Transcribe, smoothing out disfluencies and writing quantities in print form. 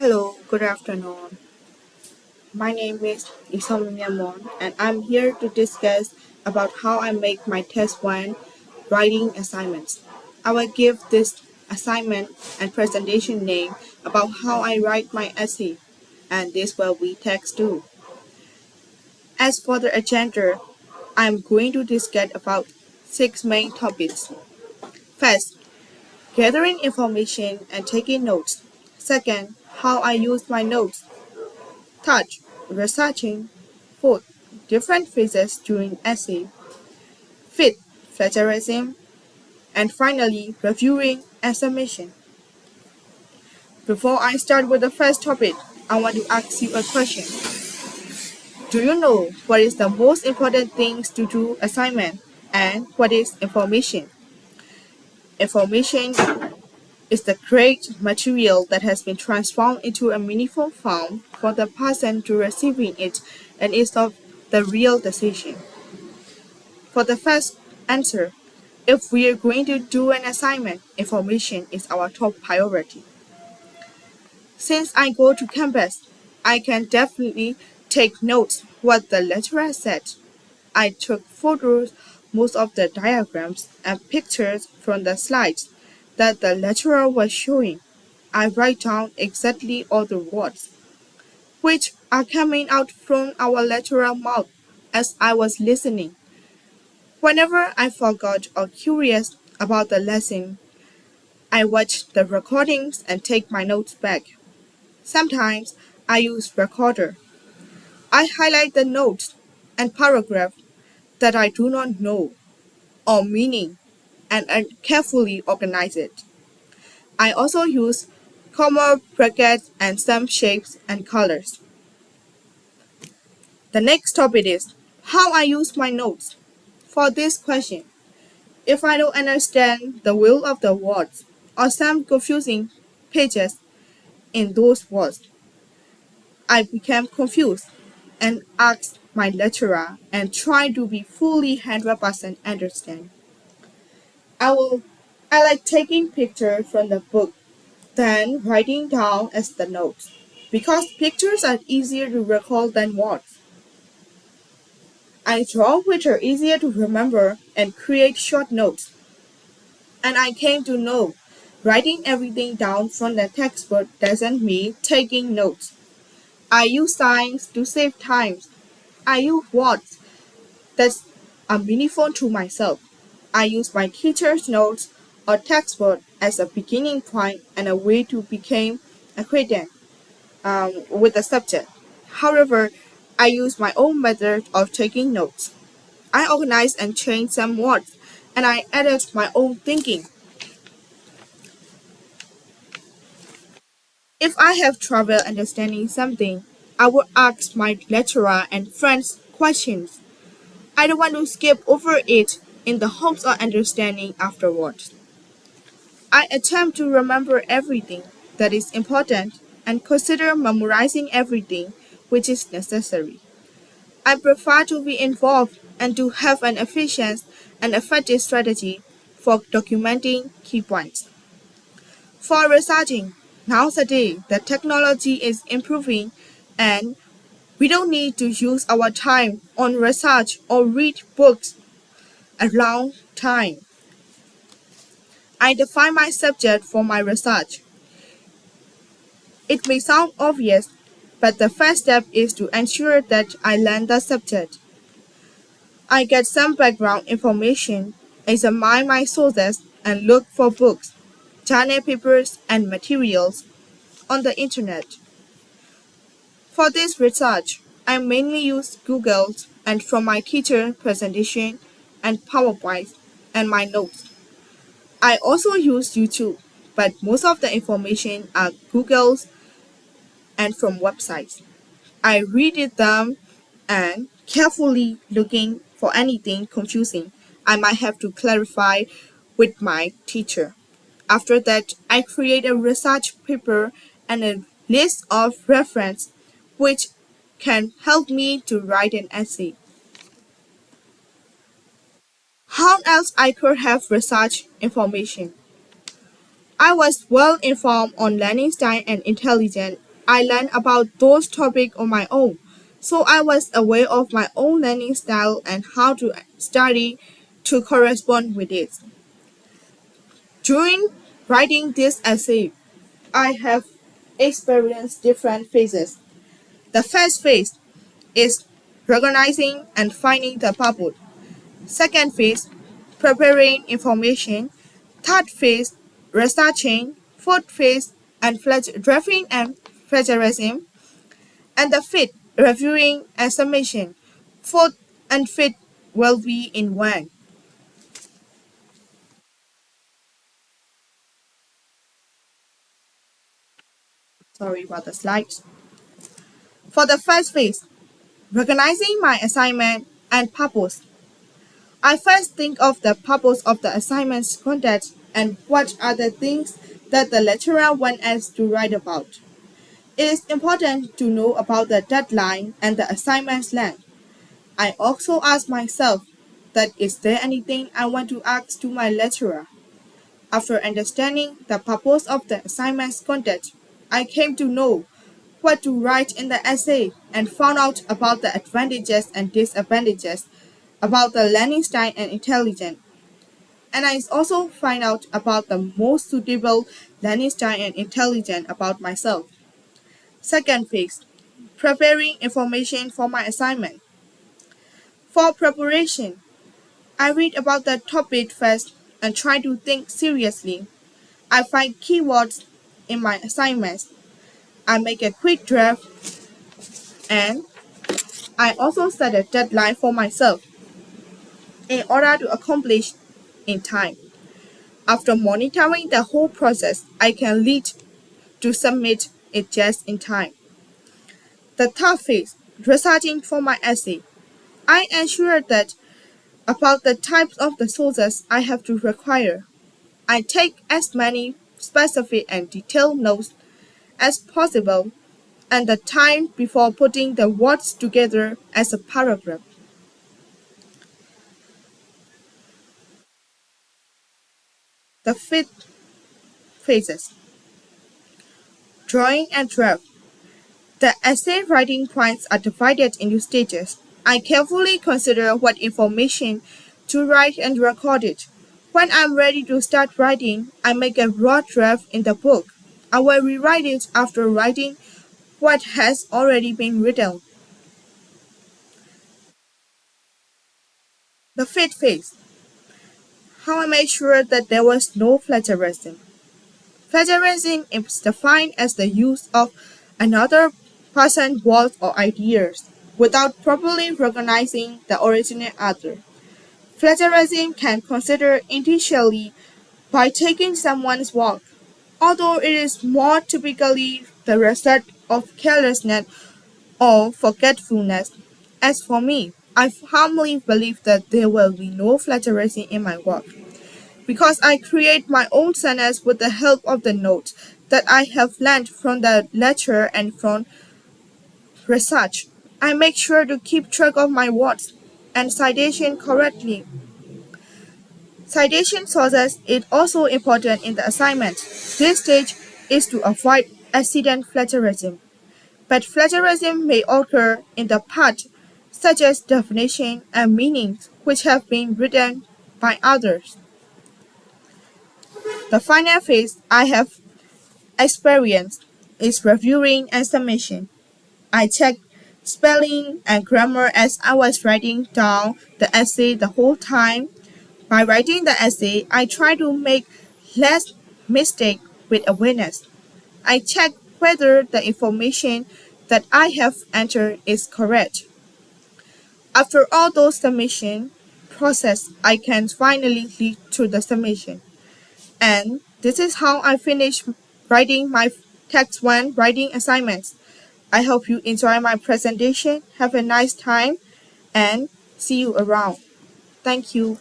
Hello, good afternoon. My name is Isomia Mon, and I'm here to discuss about how I make my test one writing assignments. I will give this assignment and presentation name about how I write my essay, and this will be text 2. As for the agenda, I'm going to discuss about 6 main topics. First, gathering information and taking notes. Second, how I use my notes. Touch, researching. Fourth, different phases during essay. Fifth, plagiarism. And finally, reviewing and submission. Before I start with the first topic, I want to ask you a question. Do you know what is the most important things to do assignment and what is information? Information is the great material that has been transformed into a meaningful form for the person to receiving it and is of the real decision. For the first answer, if we are going to do an assignment, information is our top priority. Since I go to campus, I can definitely take notes what the lecturer said. I took photos, most of the diagrams and pictures from the slides that the lecturer was showing. I write down exactly all the words, which are coming out from our lecturer's mouth as I was listening. Whenever I forgot or curious about the lesson, I watch the recordings and take my notes back. Sometimes I use recorder. I highlight the notes and paragraph that I do not know or meaning and I carefully organize it. I also use comma brackets and some shapes and colors. The next topic is how I use my notes. For this question, if I don't understand the will of the words or some confusing pages in those words, I became confused and asked my lecturer and tried to be fully 100% understand. I will I like taking pictures from the book, then writing down as the notes. Because pictures are easier to recall than words. I draw which are easier to remember and create short notes. And I came to know writing everything down from the textbook doesn't mean taking notes. I use signs to save time. I use words that are meaningful to myself. I use my teacher's notes or textbook as a beginning point and a way to become acquainted with the subject. However, I use my own method of taking notes. I organize and change some words, and I added my own thinking. If I have trouble understanding something, I will ask my lecturer and friends questions. I don't want to skip over it in the hopes of understanding afterwards. I attempt to remember everything that is important and consider memorizing everything which is necessary. I prefer to be involved and to have an efficient and effective strategy for documenting key points. For researching, nowadays the technology is improving and we don't need to use our time on research or read books a long time. I define my subject for my research. It may sound obvious, but the first step is to ensure that I learn the subject. I get some background information, examine my sources, and look for books, journal papers, and materials on the internet. For this research, I mainly use Google and from my teacher presentation and PowerPoint and my notes. I also use YouTube, but most of the information are Google's and from websites. I read it them and carefully looking for anything confusing I might have to clarify with my teacher. After that, I create a research paper and a list of reference which can help me to write an essay. How else I could have research information? I was well informed on learning style and intelligence I learned about those topics on my own, so I was aware of my own learning style and how to study to correspond with it. During writing this essay, I have experienced different phases. The first phase is recognizing and finding the purpose. Second phase, preparing information. Third phase, researching. Fourth phase, and drafting and plagiarism. And the fifth, reviewing and submission. Fourth and fifth will be in one. Sorry about the slides. For the first phase, recognizing my assignment and purpose. I first think of the purpose of the assignment's content and what are the things that the lecturer wants us to write about. It is important to know about the deadline and the assignment's length. I also ask myself that is there anything I want to ask to my lecturer? After understanding the purpose of the assignment's content, I came to know what to write in the essay and found out about the advantages and disadvantages about the learning style and intelligence. And I also find out about the most suitable learning style and intelligence about myself. Second phase, preparing information for my assignment. For preparation, I read about the topic first and try to think seriously. I find keywords in my assignments. I make a quick draft and I also set a deadline for myself in order to accomplish in time. After monitoring the whole process, I can lead to submit it just in time. The third phase, researching for my essay. I ensure that about the types of the sources I have to require. I take as many specific and detailed notes as possible and the time before putting the words together as a paragraph. The fifth phases, drawing and draft. The essay writing points are divided into stages. I carefully consider what information to write and record it. When I'm ready to start writing, I make a raw draft in the book. I will rewrite it after writing what has already been written. The fifth phase, how I made sure that there was no plagiarism. Plagiarism is defined as the use of another person's words or ideas without properly recognizing the original author. Plagiarism can consider intentionally by taking someone's work, although it is more typically the result of carelessness or forgetfulness. As for me, I firmly believe that there will be no plagiarism in my work, because I create my own sentence with the help of the notes that I have learned from the lecture and from research. I make sure to keep track of my words and citation correctly. Citation sources is also important in the assignment. This stage is to avoid accident plagiarism. But plagiarism may occur in the part, such as definition and meanings, which have been written by others. The final phase I have experienced is reviewing and submission. I check spelling and grammar as I was writing down the essay the whole time. By writing the essay, I try to make less mistake with awareness. I check whether the information that I have entered is correct. After all those submission process, I can finally lead to the submission. And this is how I finish writing my text 1 writing assignments. I hope you enjoy my presentation. Have a nice time and see you around. Thank you.